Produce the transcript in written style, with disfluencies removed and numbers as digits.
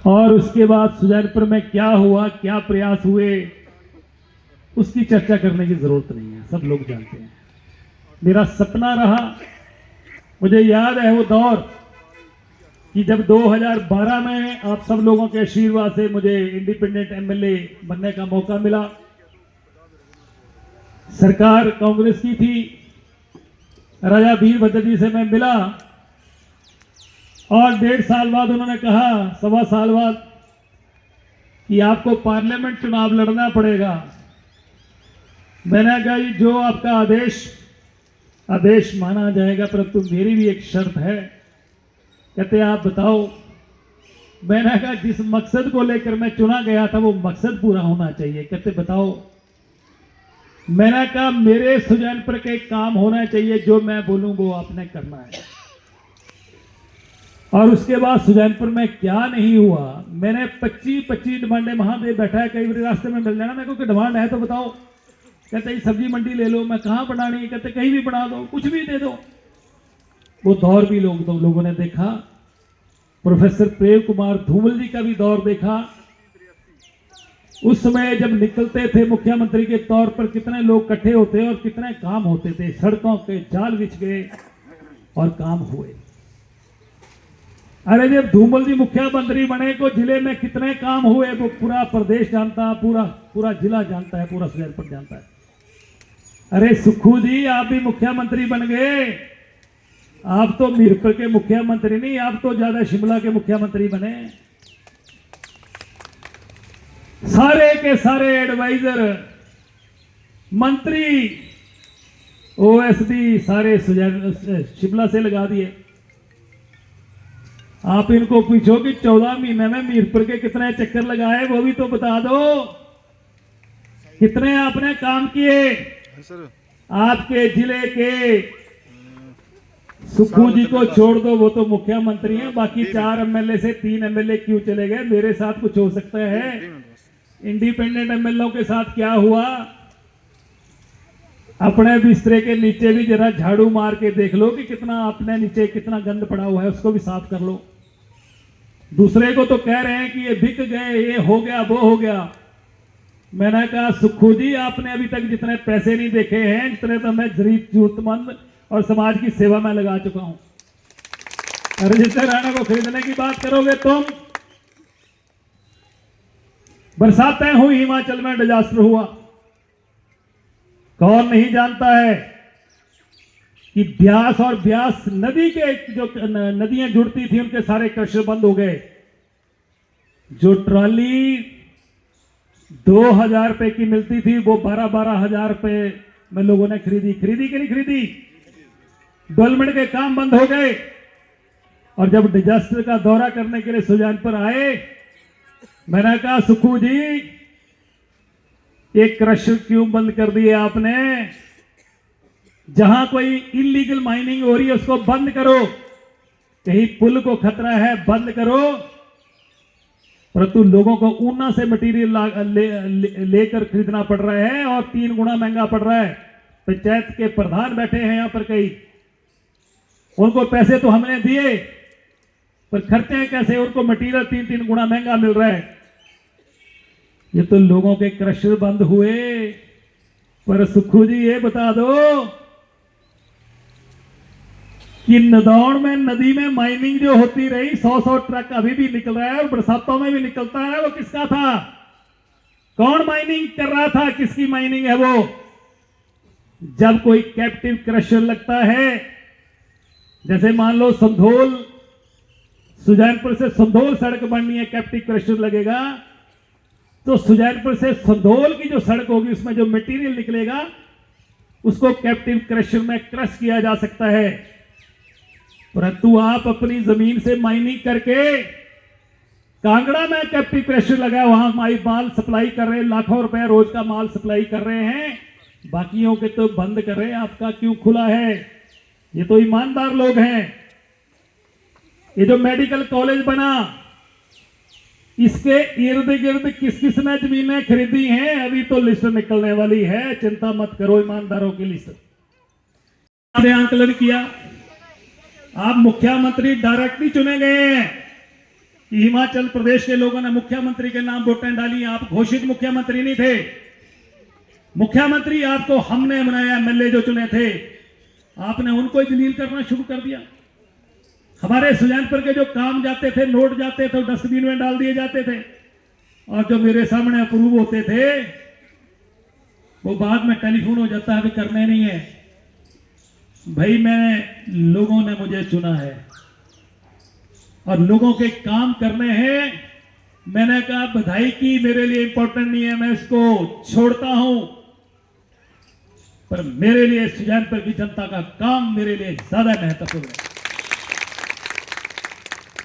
और उसके बाद सुजानपुर में क्या हुआ, क्या प्रयास हुए, उसकी चर्चा करने की जरूरत नहीं है, सब लोग जानते हैं। मेरा सपना रहा, मुझे याद है वो दौर कि जब 2012 में आप सब लोगों के आशीर्वाद से मुझे इंडिपेंडेंट एमएलए बनने का मौका मिला। सरकार कांग्रेस की थी, राजा वीरभद्र जी से मैं मिला और 1.5 साल बाद उन्होंने कहा, 1.25 साल बाद, कि आपको पार्लियामेंट चुनाव लड़ना पड़ेगा। मैंने कहा जी जो आपका आदेश माना जाएगा, परंतु मेरी भी एक शर्त है। कहते आप बताओ। मैंने कहा जिस मकसद को लेकर मैं चुना गया था वो मकसद पूरा होना चाहिए। कहते बताओ। मैंने कहा मेरे सुजानपुर के काम होना चाहिए, जो मैं बोलूं वो आपने करना है। और उसके बाद सुजानपुर में क्या नहीं हुआ। मैंने 25 डिमांडें महादेव बैठा है, कई बार रास्ते में मिल जाना, मेरे को डिमांड है तो बताओ। कहते सब्जी मंडी ले लो। मैं कहाँ बनानी? कहते कहीं भी बना दो, कुछ भी दे दो। वो दौर भी लोगों ने देखा। प्रोफेसर प्रेम कुमार धूमल जी का भी दौर देखा। उस समय जब निकलते थे मुख्यमंत्री के तौर पर, कितने लोग इकट्ठे होते और कितने काम होते थे। सड़कों के जाल बिछ गए और काम हुए। अरे जब धूमल जी मुख्यमंत्री बने को जिले में कितने काम हुए वो पूरा प्रदेश जानता, पूरा जिला जानता है, पूरा सुजानपुर जानता है। अरे सुखू जी आप भी मुख्यमंत्री बन गए। आप तो मीरपुर के मुख्यमंत्री नहीं, आप तो ज्यादा शिमला के मुख्यमंत्री बने। सारे के सारे एडवाइजर, मंत्री, ओएसडी सारे शिमला से लगा दिए। आप इनको पूछो कि 14 महीने में मीरपुर के कितने चक्कर लगाए, वो भी तो बता दो। कितने आपने काम किए। आपके जिले के सुखू जी को छोड़ दो, वो तो मुख्यमंत्री हैं। बाकी 4 एमएलए से 3 एमएलए क्यों चले गए? मेरे साथ कुछ हो सकता है। इंडिपेंडेंट एमएलए के साथ क्या हुआ? अपने बिस्तरे के नीचे भी जरा झाड़ू मार के देख लो कि कितना अपने नीचे कितना गंद पड़ा हुआ है, उसको भी साफ कर लो। दूसरे को तो कह रहे हैं कि ये बिक गए, ये हो गया, वो हो गया। मैंने कहा सुखू जी आपने अभी तक जितने पैसे नहीं देखे हैं, जितने तो मैं गरीब जरूरतमंद और समाज की सेवा में लगा चुका हूं। रजिस्टर राणा को खरीदने की बात करोगे तुम। बरसातें हुई, हिमाचल में डिजास्टर हुआ। कौन नहीं जानता है कि ब्यास और ब्यास नदी के जो नदियां जुड़ती थी उनके सारे क्रशर बंद हो गए। जो ट्रॉली 2000 रुपए की मिलती थी वो 12-12 हजार रुपए में लोगों ने खरीदी कि नहीं खरीदी। डेवलपमेंट के काम बंद हो गए। और जब डिजास्टर का दौरा करने के लिए सुजानपुर आए, मैंने कहा सुखू जी एक क्रशर क्यों बंद कर दिए आपने? जहां कोई इलीगल माइनिंग हो रही है उसको बंद करो। कहीं पुल को खतरा है बंद करो। परंतु लोगों को ऊना से मटेरियल लेकर खरीदना पड़ रहा है और 3 गुना महंगा पड़ रहा है। पंचायत के प्रधान बैठे हैं यहां पर, कई उनको पैसे तो हमने दिए पर खर्चे कैसे? उनको मटेरियल 3-3 गुना महंगा मिल रहा है। ये तो लोगों के क्रशर बंद हुए। पर सुखू जी ये बता दो कि नदौड़ में नदी में माइनिंग जो होती रही, 100 ट्रक अभी भी निकल रहा है और बरसातों में भी निकलता है। वो किसका था? कौन माइनिंग कर रहा था? किसकी माइनिंग है वो? जब कोई कैप्टिव क्रशर लगता है, जैसे मान लो संधोल, सुजानपुर से संधोल सड़क बननी है, कैप्टिव क्रशर लगेगा तो सुजानपुर से संधोल की जो सड़क होगी उसमें जो मटेरियल निकलेगा उसको कैप्टिव क्रशर में क्रश किया जा सकता है। परंतु आप अपनी जमीन से माइनिंग करके कांगड़ा में कैप्टिव क्रशर लगा, वहां माल सप्लाई कर रहे हैं, लाखों रुपए रोज का माल सप्लाई कर रहे हैं। बाकियों के तो बंद कर रहे हैं, आपका क्यों खुला है? ये तो ईमानदार लोग हैं। ये जो मेडिकल कॉलेज बना, इसके इर्द गिर्द किस किस ने जमीनें खरीदी हैं? अभी तो लिस्ट निकलने वाली है, चिंता मत करो। ईमानदारों की लिस्ट आपने आंकलन किया। आप मुख्यमंत्री डायरेक्टली चुने गए हैं। कि हिमाचल प्रदेश के लोगों ने मुख्यमंत्री के नाम वोटें डाली, आप घोषित मुख्यमंत्री नहीं थे। मुख्यमंत्री आपको हमने बनाया, एमएलए जो चुने थे आपने उनको ही जलील करना शुरू कर दिया। हमारे सुजानपुर के जो काम जाते थे, नोट जाते थे, डस्टबिन में डाल दिए जाते थे, और जो मेरे सामने अप्रूव होते थे वो बाद में टेलीफोन हो जाता है, अभी करने नहीं है। भाई लोगों ने मुझे चुना है और लोगों के काम करने हैं। मैंने कहा बधाई की मेरे लिए इंपॉर्टेंट नहीं है, मैं इसको छोड़ता हूं, पर मेरे लिए सुजानपुर की जनता का काम मेरे लिए ज्यादा महत्वपूर्ण है।